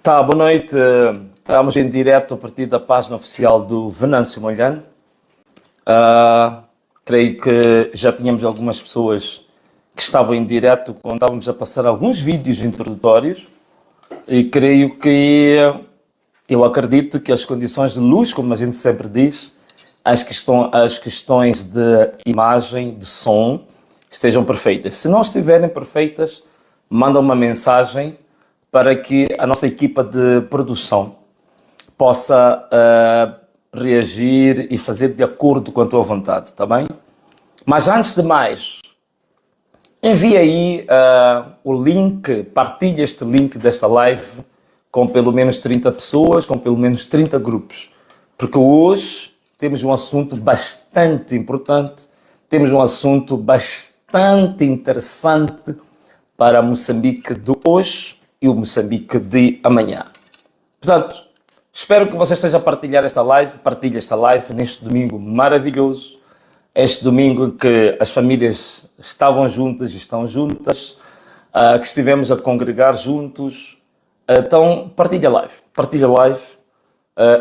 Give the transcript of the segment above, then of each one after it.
Tá, boa noite. Estamos em direto a partir da página oficial do Venâncio Molhano. Creio que já tínhamos algumas pessoas que estavam em direto quando estávamos a passar alguns vídeos introdutórios e eu acredito que as condições de luz, como a gente sempre diz, as questões de imagem, de som, estejam perfeitas. Se não estiverem perfeitas, manda uma mensagem para que a nossa equipa de produção possa reagir e fazer de acordo com a tua vontade, tá bem? Mas antes de mais, envia aí o link, partilha este link desta live com pelo menos 30 pessoas, com pelo menos 30 grupos, porque hoje temos um assunto bastante importante, temos um assunto bastante interessante para Moçambique de hoje e o Moçambique de amanhã. Portanto, espero que você esteja a partilhar esta live, partilhe esta live neste domingo maravilhoso, este domingo em que as famílias estavam juntas e estão juntas, que estivemos a congregar juntos. Então, partilhe a live,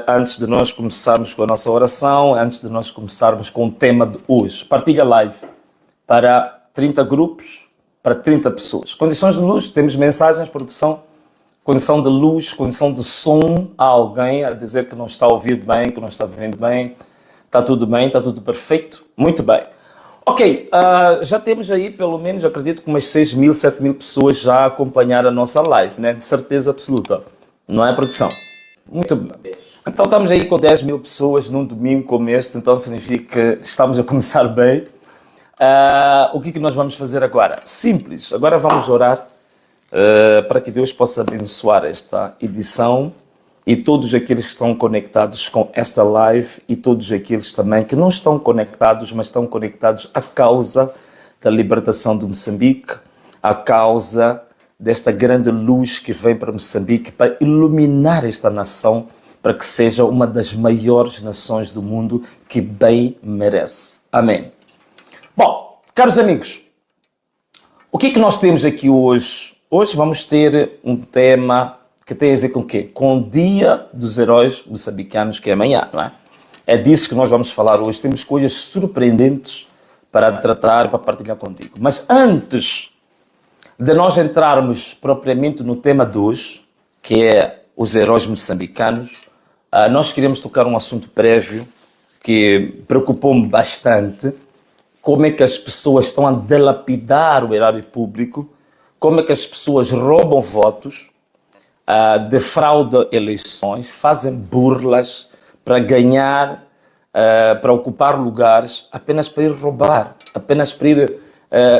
antes de nós começarmos com a nossa oração, antes de nós começarmos com o tema de hoje. Partilhe a live para 30 grupos, para 30 pessoas. Condições de luz, temos mensagens, produção, condição de luz, condição de som, há alguém a dizer que não está a ouvir bem, que não está vendo bem, está tudo perfeito, muito bem. Ok, já temos aí pelo menos, acredito que umas 6 mil, 7 mil pessoas já a acompanhar a nossa live, né? De certeza absoluta, não é, produção? Muito bem. Então estamos aí com 10 mil pessoas num domingo como este, então significa que estamos a começar bem. O que nós vamos fazer agora? Simples, agora vamos orar para que Deus possa abençoar esta edição e todos aqueles que estão conectados com esta live e todos aqueles também que não estão conectados, mas estão conectados à causa da libertação de Moçambique, à causa desta grande luz que vem para Moçambique para iluminar esta nação, para que seja uma das maiores nações do mundo que bem merece. Amém. Bom, caros amigos, o que nós temos aqui hoje? Hoje vamos ter um tema que tem a ver com o quê? Com o Dia dos Heróis Moçambicanos, que é amanhã, não é? É disso que nós vamos falar hoje. Temos coisas surpreendentes para tratar, para partilhar contigo. Mas antes de nós entrarmos propriamente no tema de hoje, que é os heróis moçambicanos, nós queremos tocar um assunto prévio que preocupou-me bastante. Como é que as pessoas estão a dilapidar o erário público, como é que as pessoas roubam votos, defraudam eleições, fazem burlas para ganhar, para ocupar lugares, apenas para ir roubar, apenas para ir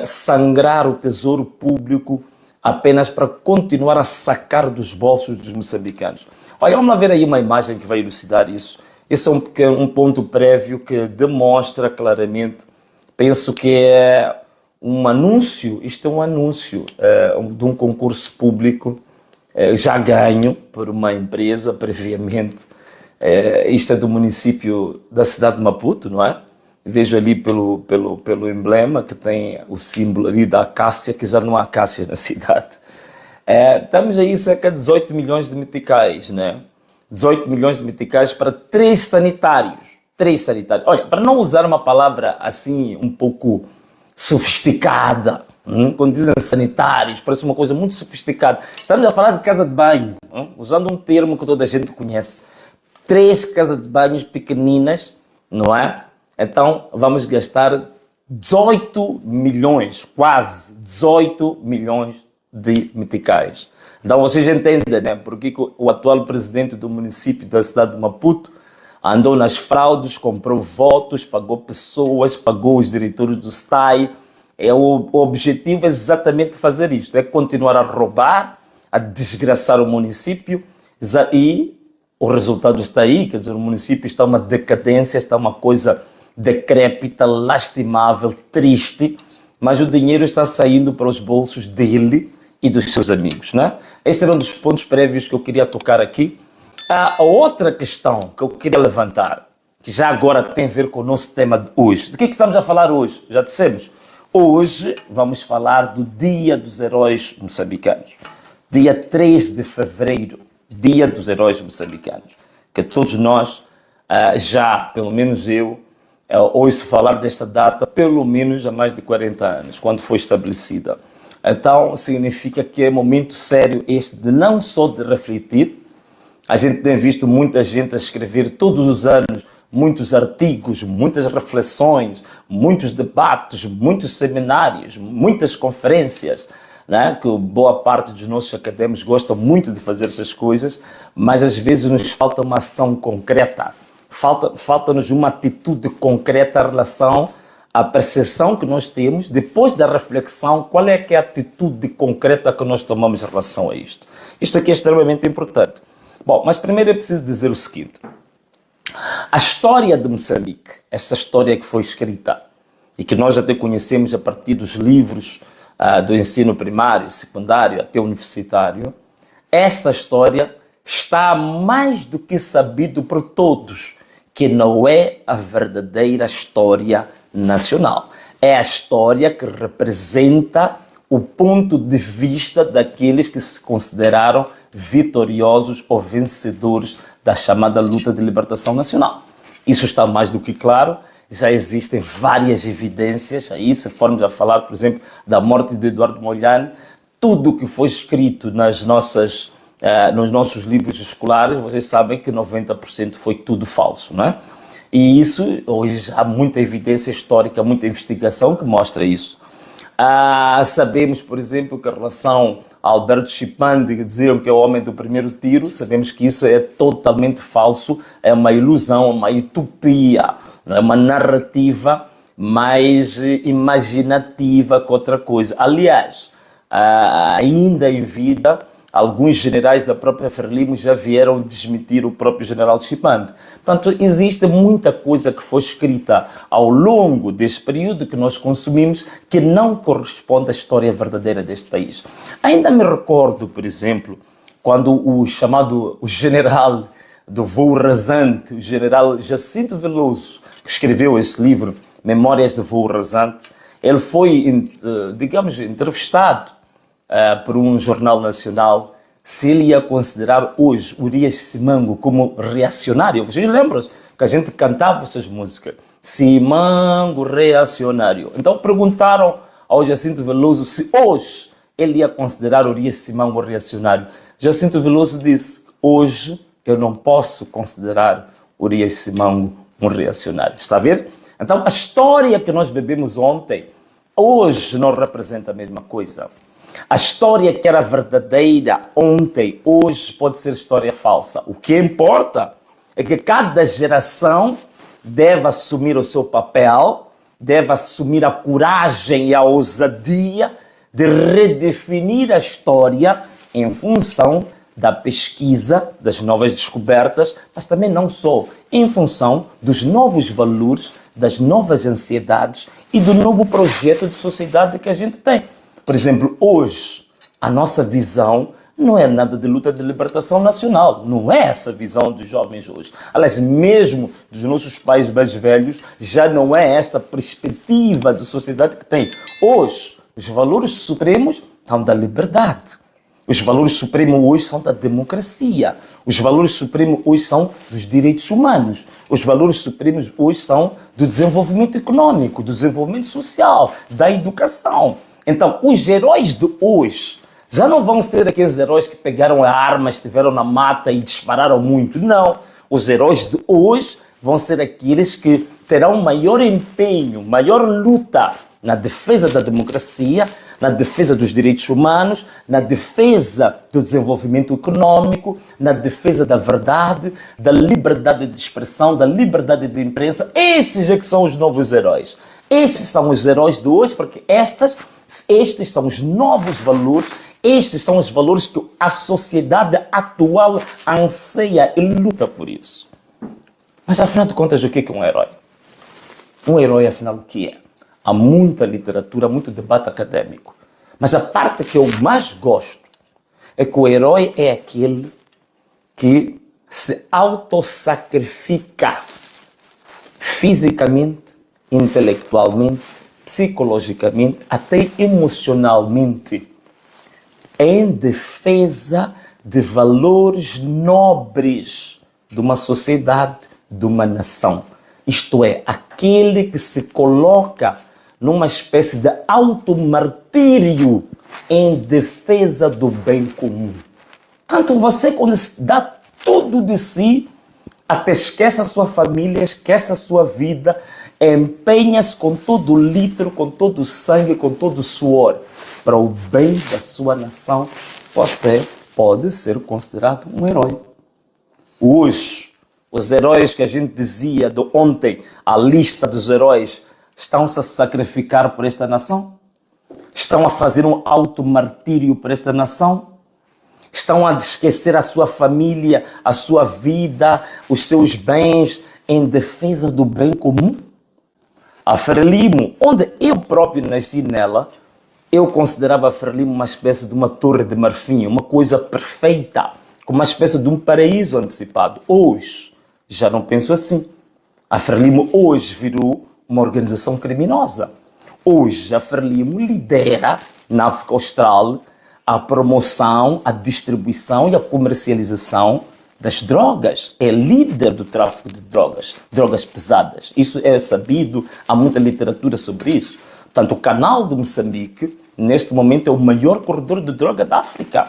sangrar o tesouro público, apenas para continuar a sacar dos bolsos dos moçambicanos. Olha, vamos lá ver aí uma imagem que vai elucidar isso. Esse é um ponto prévio que demonstra claramente. Penso que é um anúncio, isto é um anúncio de um concurso público já ganho por uma empresa previamente. Isto é do município da cidade de Maputo, não é? Vejo ali pelo emblema que tem o símbolo ali da acácia, que já não há acácias na cidade. Estamos aí cerca de 18 milhões de meticais, né? 18 milhões de meticais para 3 sanitários. 3 sanitários. Olha, para não usar uma palavra assim um pouco sofisticada, quando dizem sanitários, parece uma coisa muito sofisticada. Estamos a falar de casa de banho, usando um termo que toda a gente conhece. 3 casas de banhos pequeninas, não é? Então vamos gastar 18 milhões, quase 18 milhões de meticais. Então vocês entendem, né? Porque o atual presidente do município da cidade de Maputo andou nas fraudes, comprou votos, pagou pessoas, pagou os diretores do STAI. O objetivo é exatamente fazer isto, é continuar a roubar, a desgraçar o município e o resultado está aí, quer dizer, o município está uma decadência, está uma coisa decrépita, lastimável, triste, mas o dinheiro está saindo para os bolsos dele e dos seus amigos, né? Este era um dos pontos prévios que eu queria tocar aqui. A outra questão que eu queria levantar, que já agora tem a ver com o nosso tema de hoje. De que estamos a falar hoje? Já dissemos. Hoje vamos falar do Dia dos Heróis Moçambicanos. Dia 3 de fevereiro. Dia dos Heróis Moçambicanos, que todos nós, já, pelo menos eu, ouço falar desta data pelo menos há mais de 40 anos, quando foi estabelecida. Então, significa que é momento sério este de não só de refletir. A gente tem visto muita gente a escrever todos os anos muitos artigos, muitas reflexões, muitos debates, muitos seminários, muitas conferências, né? Que boa parte dos nossos académicos gostam muito de fazer essas coisas, mas às vezes nos falta uma ação concreta, falta-nos uma atitude concreta em relação à percepção que nós temos, depois da reflexão, qual é que é a atitude concreta que nós tomamos em relação a isto. Isto aqui é extremamente importante. Bom, mas primeiro é preciso dizer o seguinte: a história de Moçambique, essa história que foi escrita e que nós até conhecemos a partir dos livros do ensino primário, secundário até universitário, esta história está mais do que sabido por todos que não é a verdadeira história nacional. É a história que representa o ponto de vista daqueles que se consideraram vitoriosos ou vencedores da chamada luta de libertação nacional. Isso está mais do que claro, já existem várias evidências aí, se formos a falar, por exemplo, da morte de Eduardo Mondlane, tudo o que foi escrito nos nossos livros escolares, vocês sabem que 90% foi tudo falso, não é? E isso, hoje há muita evidência histórica, muita investigação que mostra isso. Sabemos, por exemplo, que em relação a Alberto Chipande, que diziam que é o homem do primeiro tiro, sabemos que isso é totalmente falso, é uma ilusão, uma utopia, é uma narrativa mais imaginativa que outra coisa. Aliás, ainda em vida, alguns generais da própria Frelimo já vieram desmentir o próprio general Chipande. Portanto, existe muita coisa que foi escrita ao longo deste período que nós consumimos que não corresponde à história verdadeira deste país. Ainda me recordo, por exemplo, quando o general do voo rasante, o general Jacinto Veloso, que escreveu esse livro, Memórias de Voo Rasante, ele foi, digamos, entrevistado por um jornal nacional se ele ia considerar hoje Urias Simango como reacionário. Vocês lembram-se que a gente cantava essas músicas? Simango reacionário. Então perguntaram ao Jacinto Veloso se hoje ele ia considerar Urias Simango reacionário. Jacinto Veloso disse: hoje eu não posso considerar Urias Simango um reacionário. Está a ver? Então a história que nós bebemos ontem, hoje não representa a mesma coisa. A história que era verdadeira ontem, hoje pode ser história falsa. O que importa é que cada geração deve assumir o seu papel, deve assumir a coragem e a ousadia de redefinir a história em função da pesquisa, das novas descobertas, mas também não só, em função dos novos valores, das novas ansiedades e do novo projeto de sociedade que a gente tem. Por exemplo, hoje, a nossa visão não é nada de luta de libertação nacional. Não é essa visão dos jovens hoje. Aliás, mesmo dos nossos pais mais velhos, já não é esta perspectiva de sociedade que tem. Hoje, os valores supremos são da liberdade. Os valores supremos hoje são da democracia. Os valores supremos hoje são dos direitos humanos. Os valores supremos hoje são do desenvolvimento econômico, do desenvolvimento social, da educação. Então, os heróis de hoje já não vão ser aqueles heróis que pegaram a arma, estiveram na mata e dispararam muito. Não. Os heróis de hoje vão ser aqueles que terão maior empenho, maior luta na defesa da democracia, na defesa dos direitos humanos, na defesa do desenvolvimento econômico, na defesa da verdade, da liberdade de expressão, da liberdade de imprensa. Esses é que são os novos heróis. Esses são os heróis de hoje, porque estes são os novos valores, estes são os valores que a sociedade atual anseia e luta por isso. Mas afinal de contas, o que é um herói? Um herói, afinal, o que é? Há muita literatura, muito debate acadêmico. Mas a parte que eu mais gosto é que o herói é aquele que se autossacrifica fisicamente, intelectualmente, psicologicamente, até emocionalmente, em defesa de valores nobres de uma sociedade, de uma nação. Isto é, aquele que se coloca numa espécie de automartírio em defesa do bem comum. Tanto você, quando dá tudo de si, até esquece a sua família, esquece a sua vida, empenha-se com todo o litro, com todo o sangue, com todo o suor, para o bem da sua nação, você pode ser considerado um herói. Hoje, os heróis que a gente dizia de ontem, a lista dos heróis, estão-se a sacrificar por esta nação? Estão a fazer um automartírio por esta nação? Estão a esquecer a sua família, a sua vida, os seus bens em defesa do bem comum? A Frelimo, onde eu próprio nasci nela, eu considerava a Frelimo uma espécie de uma torre de marfim, uma coisa perfeita, como uma espécie de um paraíso antecipado. Hoje, já não penso assim. A Frelimo hoje virou uma organização criminosa. Hoje, a Frelimo lidera na África Austral a promoção, a distribuição e a comercialização das drogas. É líder do tráfico de drogas, drogas pesadas. Isso é sabido, há muita literatura sobre isso. Portanto, o canal de Moçambique, neste momento, é o maior corredor de droga da África.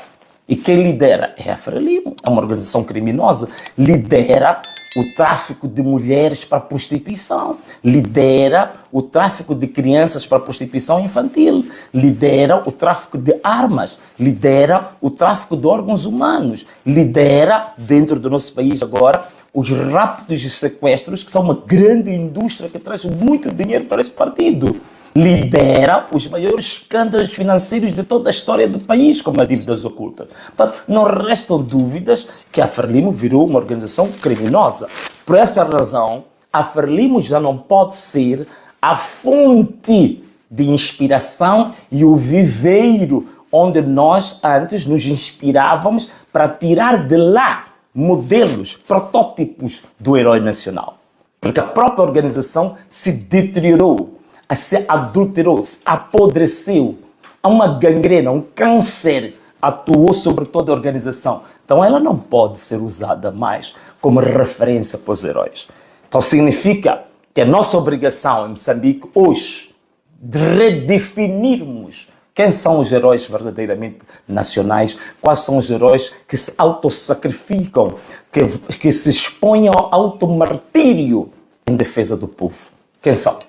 E quem lidera é a Frelimo, é uma organização criminosa. Lidera o tráfico de mulheres para a prostituição, lidera o tráfico de crianças para a prostituição infantil, lidera o tráfico de armas, lidera o tráfico de órgãos humanos, lidera, dentro do nosso país agora, os raptos e sequestros, que são uma grande indústria que traz muito dinheiro para esse partido. Lidera os maiores escândalos financeiros de toda a história do país, como a dívidas ocultas. Portanto, não restam dúvidas que a Frelimo virou uma organização criminosa. Por essa razão, a Frelimo já não pode ser a fonte de inspiração e o viveiro onde nós antes nos inspirávamos para tirar de lá modelos, protótipos do herói nacional. Porque a própria organização se deteriorou, se adulterou, se apodreceu. Há uma gangrena, um câncer atuou sobre toda a organização. Então ela não pode ser usada mais como referência para os heróis. Então significa que a nossa obrigação em Moçambique hoje de redefinirmos quem são os heróis verdadeiramente nacionais, quais são os heróis que se autossacrificam, que se expõem ao automartírio em defesa do povo. Quem são?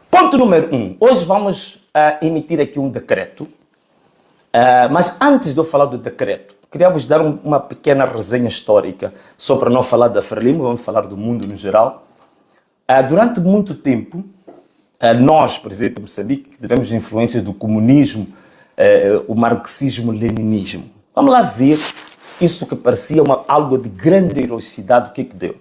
Ponto número 1. Hoje vamos emitir aqui um decreto, mas antes de eu falar do decreto, queria vos dar uma pequena resenha histórica, só para não falar da Frelimo, vamos falar do mundo no geral. Durante muito tempo, nós, por exemplo, em Moçambique, tivemos influências do comunismo, o marxismo-leninismo. Vamos lá ver isso que parecia algo de grande heroicidade, o que deu.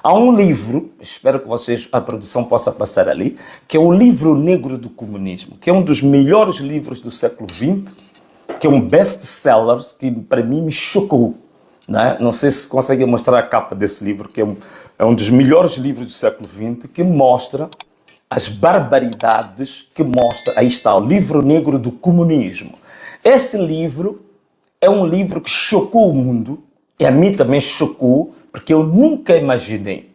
Há um livro, espero que a produção possa passar ali, que é o Livro Negro do Comunismo, que é um dos melhores livros do século XX, que é um best-seller, que para mim me chocou. Não sei se conseguem mostrar a capa desse livro, que é um dos melhores livros do século XX, que mostra as barbaridades que mostra. Aí está, o Livro Negro do Comunismo. Este livro é um livro que chocou o mundo, e a mim também chocou, porque eu nunca imaginei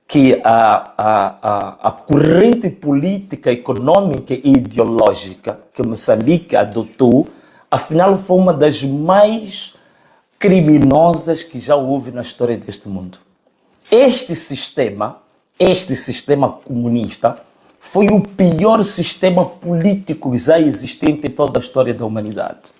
que a corrente política, econômica e ideológica que Moçambique adotou, afinal foi uma das mais criminosas que já houve na história deste mundo. Este sistema comunista foi o pior sistema político já existente em toda a história da humanidade.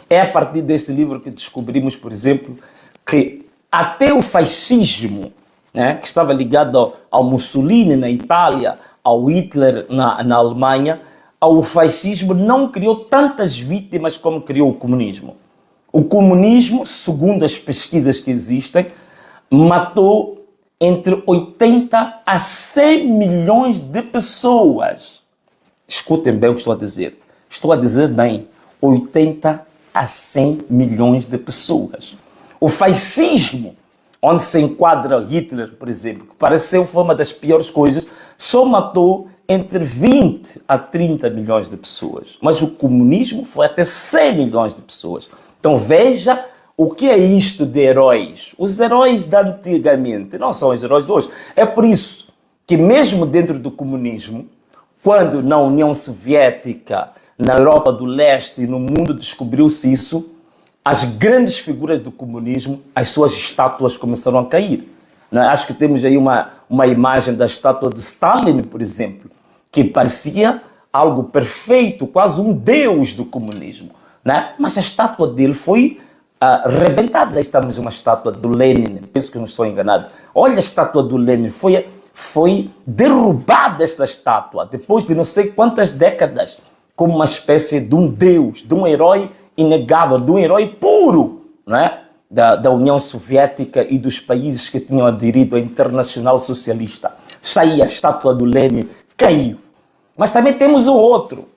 É a partir deste livro que descobrimos, por exemplo, que até o fascismo, que estava ligado ao Mussolini na Itália, ao Hitler na Alemanha, o fascismo não criou tantas vítimas como criou o comunismo. O comunismo, segundo as pesquisas que existem, matou entre 80 a 100 milhões de pessoas. Escutem bem o que estou a dizer. Estou a dizer bem, 80 a 100 milhões de pessoas. O fascismo, onde se enquadra Hitler, por exemplo, que pareceu foi uma das piores coisas, só matou entre 20 a 30 milhões de pessoas. Mas o comunismo foi até 100 milhões de pessoas. Então veja o que é isto de heróis. Os heróis de antigamente não são os heróis de hoje. É por isso que mesmo dentro do comunismo, quando na União Soviética, na Europa do Leste e no mundo descobriu-se isso, as grandes figuras do comunismo, as suas estátuas começaram a cair. Acho que temos aí uma imagem da estátua de Stalin, por exemplo, que parecia algo perfeito, quase um deus do comunismo. Mas a estátua dele foi arrebentada. Estamos uma estátua do Lenin, penso que não estou enganado. Olha a estátua do Lenin, foi derrubada esta estátua, depois de não sei quantas décadas, como uma espécie de um deus, de um herói inegável, de um herói puro, da União Soviética e dos países que tinham aderido à Internacional Socialista. Está aí a estátua do Lenin, caiu. Mas também temos o outro,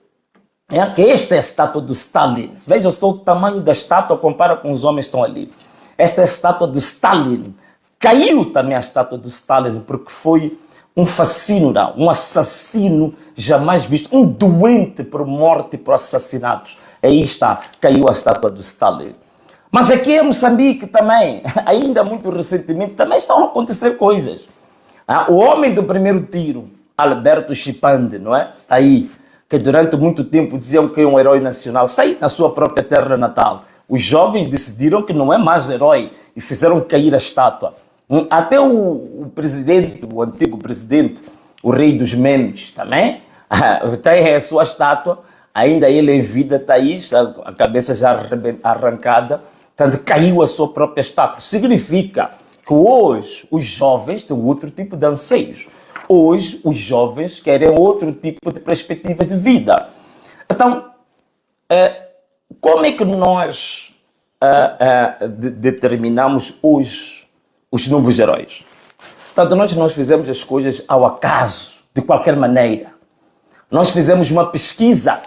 que esta é a estátua do Stalin. Veja só o tamanho da estátua, compara com os homens que estão ali. Esta é a estátua do Stalin. Caiu também a estátua do Stalin, porque foi um fascínora, um assassino jamais visto, um doente por morte e por assassinatos. Aí está, caiu a estátua do Stalin. Mas aqui em Moçambique também, ainda muito recentemente, também estão a acontecer coisas. O homem do primeiro tiro, Alberto Chipande, não é? Está aí, que durante muito tempo diziam que é um herói nacional, está aí na sua própria terra natal. Os jovens decidiram que não é mais herói e fizeram cair a estátua. Até o presidente, o antigo presidente, o rei dos memes também, tem a sua estátua, ainda ele em vida está aí, a cabeça já arrancada, portanto caiu a sua própria estátua. Significa que hoje os jovens têm outro tipo de anseios. Hoje os jovens querem outro tipo de perspectivas de vida. Então, como é que nós determinamos hoje os novos heróis? Portanto, nós fizemos as coisas ao acaso, de qualquer maneira. Nós fizemos uma pesquisa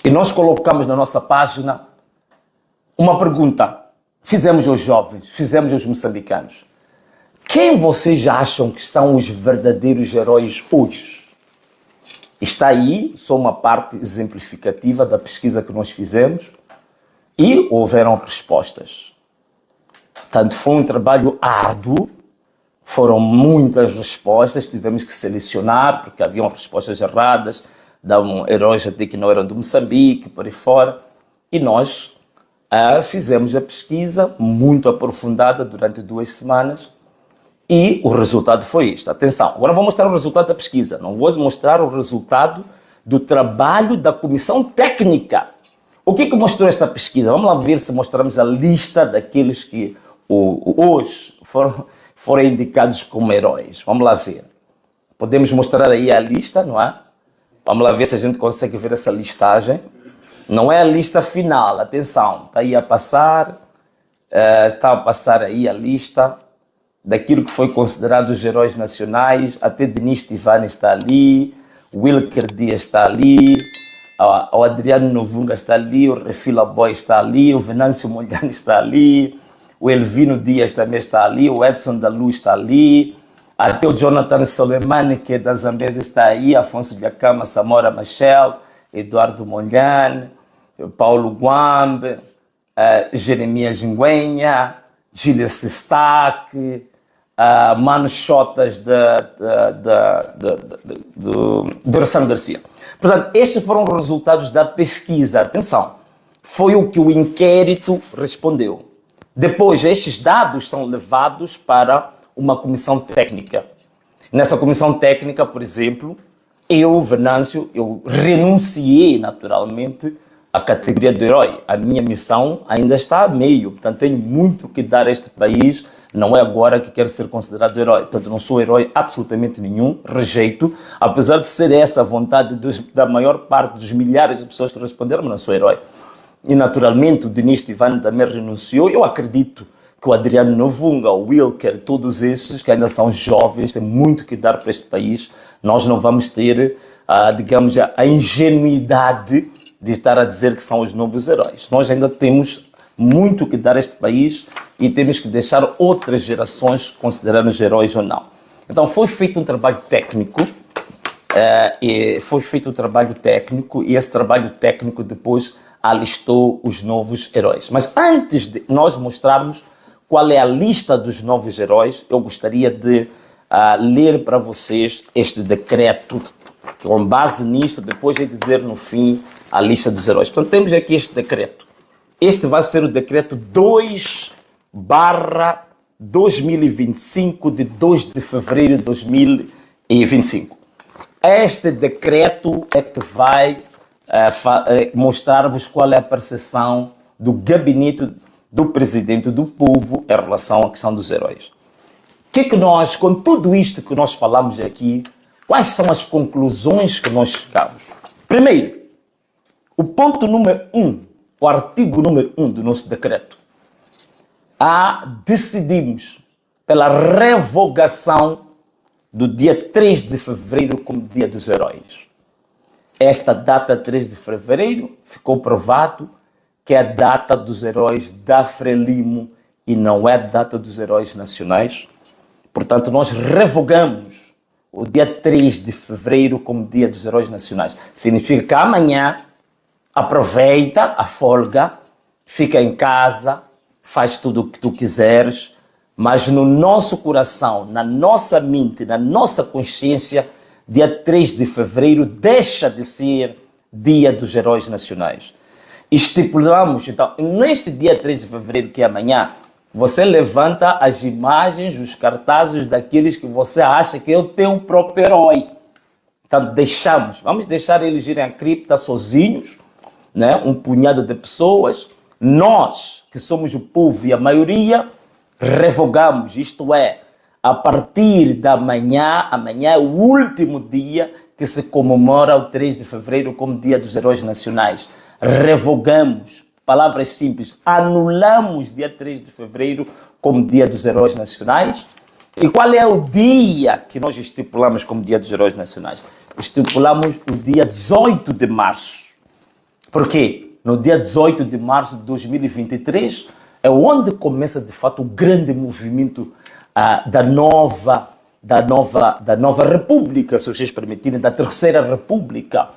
e nós colocamos na nossa página uma pergunta. Fizemos aos jovens, fizemos aos moçambicanos. Quem vocês acham que são os verdadeiros heróis hoje? Está aí só uma parte exemplificativa da pesquisa que nós fizemos e houveram respostas. Portanto, foi um trabalho árduo, foram muitas respostas, tivemos que selecionar, porque haviam respostas erradas, davam heróis até que não eram de Moçambique, por aí fora, e nós fizemos a pesquisa muito aprofundada durante 2 semanas e o resultado foi este. Atenção, agora vou mostrar o resultado da pesquisa, não vou mostrar o resultado do trabalho da comissão técnica. O que mostrou esta pesquisa? Vamos lá ver se mostramos a lista daqueles que hoje foram indicados como heróis. Vamos lá ver. Podemos mostrar aí a lista, não é? Vamos lá ver se a gente consegue ver essa listagem. Não é a lista final, atenção. Está aí a passar, está a passar aí a lista daquilo que foi considerado os heróis nacionais. Até Denis Tivani está ali, Wilker Dias está ali, o Adriano Novunga está ali, o Refila Boy está ali, o Venâncio Molhani está ali, o Elvino Dias também está ali, o Edson da Luz está ali, até o Jonathan Soleimani, que é da Zambésia, está aí, Afonso Biacama, Samora Machel, Eduardo Molhane, Paulo Guambe, Jeremias Nguenha, Gília Sistac, Mano Chotas do Orçano Garcia. Portanto, estes foram os resultados da pesquisa. Atenção, foi o que o inquérito respondeu. Depois, estes dados são levados para uma comissão técnica. Nessa comissão técnica, por exemplo, eu, Venâncio, eu renunciei naturalmente à categoria de herói. A minha missão ainda está a meio, portanto tenho muito que dar a este país, não é agora que quero ser considerado herói. Portanto não sou herói absolutamente nenhum, rejeito, apesar de ser essa a vontade da maior parte dos milhares de pessoas que responderam, mas não sou herói. E naturalmente o Denis Tivani também renunciou. Eu acredito que o Adriano Novunga, o Wilker, todos esses que ainda são jovens, têm muito que dar para este país. Nós não vamos ter, digamos, a ingenuidade de estar a dizer que são os novos heróis. Nós ainda temos muito que dar a este país e temos que deixar outras gerações considerando os heróis ou não. Então foi feito um trabalho técnico, e esse trabalho técnico depois alistou os novos heróis. Mas antes de nós mostrarmos qual é a lista dos novos heróis, eu gostaria de ler para vocês este decreto, que com base nisto, depois de dizer no fim a lista dos heróis. Portanto, temos aqui este decreto. Este vai ser o decreto 2/2025, de 2 de fevereiro de 2025. Este decreto é que vai mostrar-vos qual é a percepção do gabinete do presidente do povo em relação à questão dos heróis. O que nós, com tudo isto que nós falamos aqui, quais são as conclusões que nós chegamos? Primeiro, o ponto número 1, o artigo número 1 do nosso decreto. Decidimos pela revogação do dia 3 de fevereiro como dia dos heróis. Esta data 3 de fevereiro ficou provado que é a data dos heróis da Frelimo e não é a data dos heróis nacionais. Portanto, nós revogamos o dia 3 de fevereiro como dia dos heróis nacionais. Significa que amanhã aproveita a folga, fica em casa, faz tudo o que tu quiseres, mas no nosso coração, na nossa mente, na nossa consciência, dia 3 de fevereiro deixa de ser dia dos heróis nacionais. Estipulamos, então, neste dia 3 de fevereiro, que é amanhã, você levanta as imagens, os cartazes daqueles que você acha que é o teu próprio herói. Então, vamos deixar eles irem à cripta sozinhos, né? Um punhado de pessoas. Nós, que somos o povo e a maioria, revogamos, isto é, a partir da manhã, amanhã é o último dia que se comemora o 3 de fevereiro como Dia dos Heróis Nacionais. Revogamos, palavras simples, anulamos dia 3 de fevereiro como Dia dos Heróis Nacionais. E qual é o dia que nós estipulamos como Dia dos Heróis Nacionais? Estipulamos o dia 18 de março. Por quê? No dia 18 de março de 2023 é onde começa de fato o grande movimento da nova República, se vocês permitirem, da Terceira República,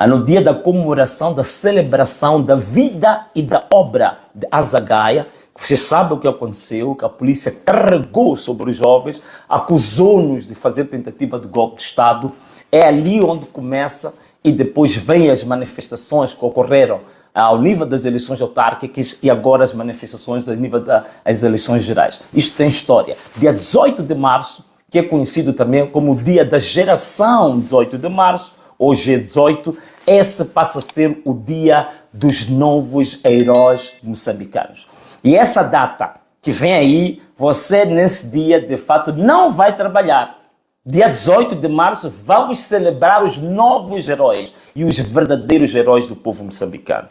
no dia da comemoração, da celebração da vida e da obra de Azagaia. Vocês sabem o que aconteceu, que a polícia carregou sobre os jovens, acusou-nos de fazer tentativa de golpe de Estado. É ali onde começa e depois vem as manifestações que ocorreram ao nível das eleições autárquicas e agora as manifestações ao nível das eleições gerais. Isto tem história. Dia 18 de março, que é conhecido também como o dia da geração 18 de março, ou G18, esse passa a ser o dia dos novos heróis moçambicanos. E essa data que vem aí, você nesse dia de fato não vai trabalhar. Dia 18 de março vamos celebrar os novos heróis e os verdadeiros heróis do povo moçambicano.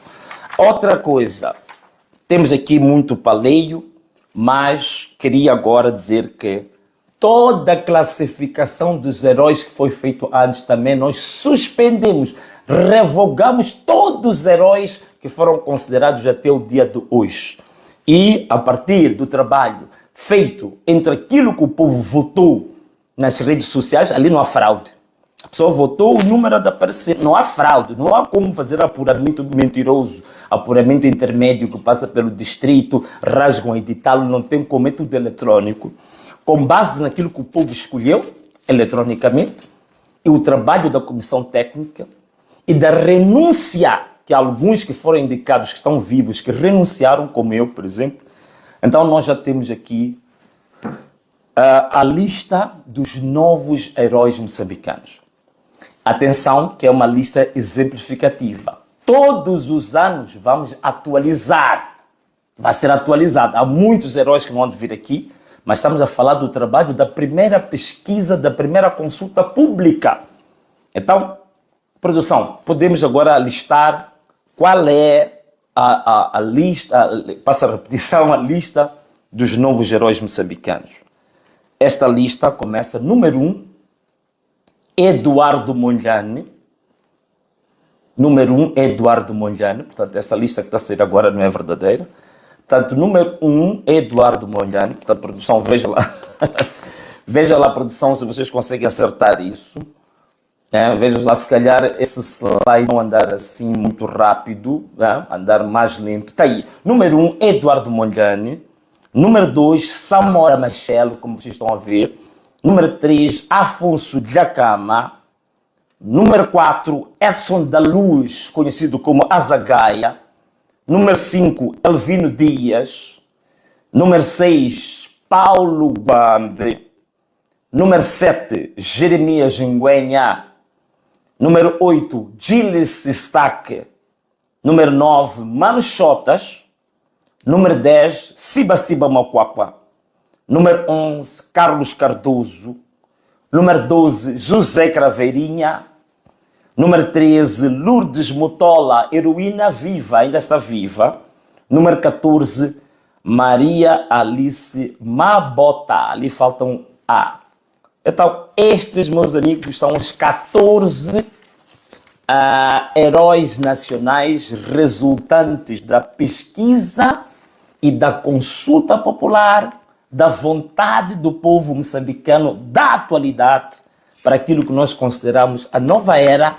Outra coisa, temos aqui muito paleio, mas queria agora dizer que toda a classificação dos heróis que foi feito antes também nós suspendemos, revogamos todos os heróis que foram considerados até o dia de hoje. E a partir do trabalho feito entre aquilo que o povo votou nas redes sociais, ali não há fraude. A pessoa votou, o número de aparecer, não há fraude, não há como fazer apuramento mentiroso, apuramento intermédio que passa pelo distrito, rasgam edital, não tem como, é tudo eletrônico. Com base naquilo que o povo escolheu, eletronicamente, e o trabalho da comissão técnica, e da renúncia, que alguns que foram indicados, que estão vivos, que renunciaram, como eu, por exemplo. Então nós já temos aqui a lista dos novos heróis moçambicanos. Atenção, que é uma lista exemplificativa. Todos os anos vamos atualizar. Vai ser atualizado. Há muitos heróis que vão vir aqui, mas estamos a falar do trabalho da primeira pesquisa, da primeira consulta pública. Então, produção, podemos agora listar qual é a lista, passa a repetição, a lista dos novos heróis moçambicanos. Esta lista começa, número 1, Eduardo Mondlane. Número 1, Eduardo Mondlane. Portanto, essa lista que está a sair agora não é verdadeira. Portanto, número 1, Eduardo Mondlane. Portanto, produção, veja lá. Veja lá, produção, se vocês conseguem acertar isso. Vejo lá, se calhar, esse slide não andar assim muito rápido, andar mais lento. Está aí. Número 1, Eduardo Mondlane. Número 2, Samora Machel, como vocês estão a ver. Número 3, Afonso Dhlakama. Número 4, Edson da Luz, conhecido como Azagaia. Número 5, Elvino Dias. Número 6, Paulo Guambe. Número 7, Jeremias Nguenha. Número 8, Gilles Stack. Número 9, Mano Chotas. Número 10, Siba Siba Macuapa. Número 11, Carlos Cardoso. Número 12, José Craveirinha. Número 13, Lourdes Motola, heroína viva, ainda está viva. Número 14, Maria Alice Mabota. Ali faltam A. Então, estes, meus amigos, são os 14 heróis nacionais resultantes da pesquisa e da consulta popular, da vontade do povo moçambicano, da atualidade, para aquilo que nós consideramos a nova era,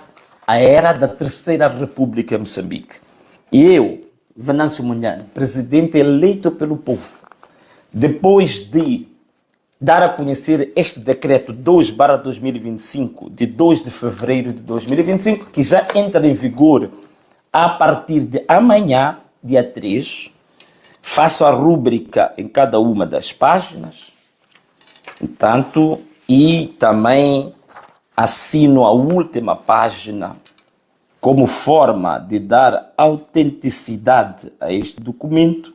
a era da Terceira República em Moçambique. E eu, Venâncio Mondlane, presidente eleito pelo povo, depois de dar a conhecer este decreto 2/2025, de 2 de fevereiro de 2025, que já entra em vigor a partir de amanhã, dia 3, faço a rúbrica em cada uma das páginas, portanto, e também assino a última página como forma de dar autenticidade a este documento,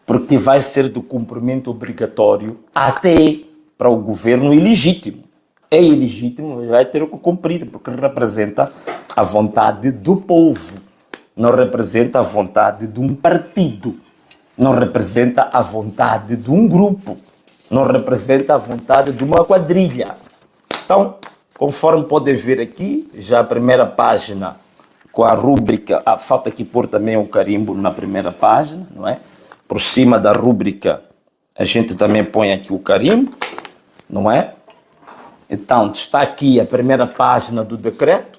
porque vai ser do cumprimento obrigatório até para o governo ilegítimo. É ilegítimo, mas vai ter que cumprir, porque representa a vontade do povo, não representa a vontade de um partido, não representa a vontade de um grupo, não representa a vontade de uma quadrilha. Então, conforme podem ver aqui, já a primeira página com a rúbrica, falta aqui pôr também o carimbo na primeira página, não é? Por cima da rúbrica, a gente também põe aqui o carimbo, não é? Então, está aqui a primeira página do decreto,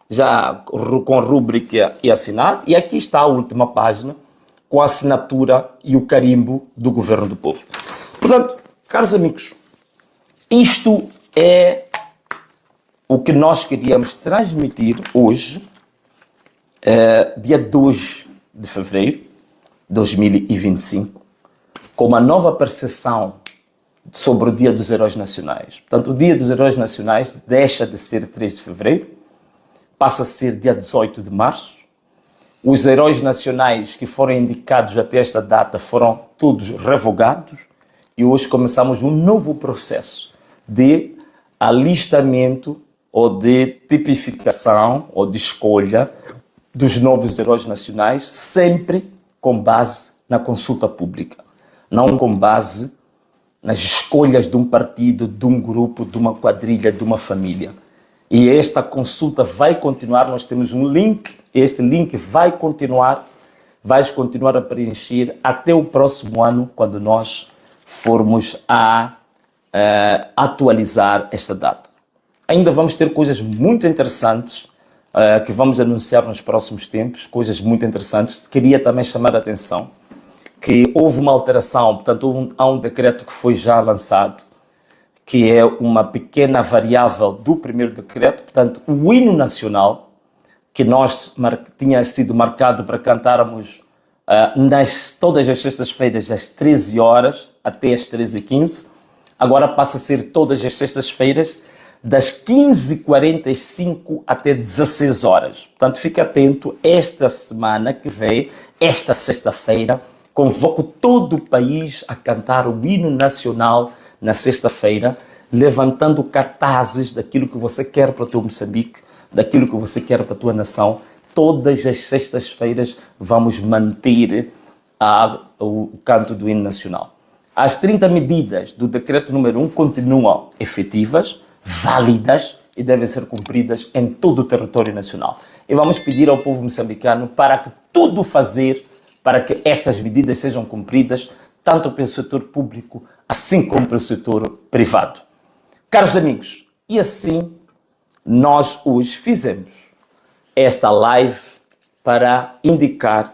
já com rúbrica e assinado, e aqui está a última página, com a assinatura e o carimbo do Governo do Povo. Portanto, caros amigos, isto é o que nós queríamos transmitir hoje, dia 2 de fevereiro de 2025, com uma nova percepção sobre o Dia dos Heróis Nacionais. Portanto, o Dia dos Heróis Nacionais deixa de ser 3 de fevereiro, passa a ser dia 18 de março. Os heróis nacionais que foram indicados até esta data foram todos revogados e hoje começamos um novo processo de alistamento ou de tipificação ou de escolha dos novos heróis nacionais, sempre com base na consulta pública, não com base nas escolhas de um partido, de um grupo, de uma quadrilha, de uma família. E esta consulta vai continuar, nós temos um link, este link vai continuar, vais continuar a preencher até o próximo ano, quando nós formos a atualizar esta data. Ainda vamos ter coisas muito interessantes que vamos anunciar nos próximos tempos, coisas muito interessantes. Queria também chamar a atenção que houve uma alteração, portanto há um decreto que foi já lançado, que é uma pequena variável do primeiro decreto, portanto o hino nacional, que nós tinha sido marcado para cantarmos todas as sextas-feiras às 13 horas até às 13h15, agora passa a ser todas as sextas-feiras das 15h45 até 16 horas. Portanto, fique atento, esta semana que vem, esta sexta-feira, convoco todo o país a cantar o hino nacional na sexta-feira, levantando cartazes daquilo que você quer para o teu Moçambique, daquilo que você quer para a tua nação. Todas as sextas-feiras vamos manter o canto do hino nacional. As 30 medidas do decreto número 1 continuam efetivas, válidas e devem ser cumpridas em todo o território nacional. E vamos pedir ao povo moçambicano para que tudo fazer para que estas medidas sejam cumpridas, tanto pelo setor público, assim como pelo setor privado. Caros amigos, e assim nós hoje fizemos esta live para indicar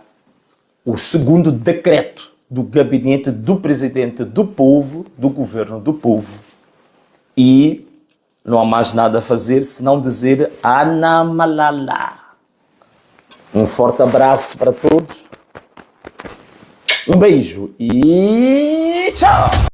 o segundo decreto do gabinete do presidente do povo, do governo do povo. E não há mais nada a fazer senão dizer Ana Malala. Um forte abraço para todos. Um beijo e tchau!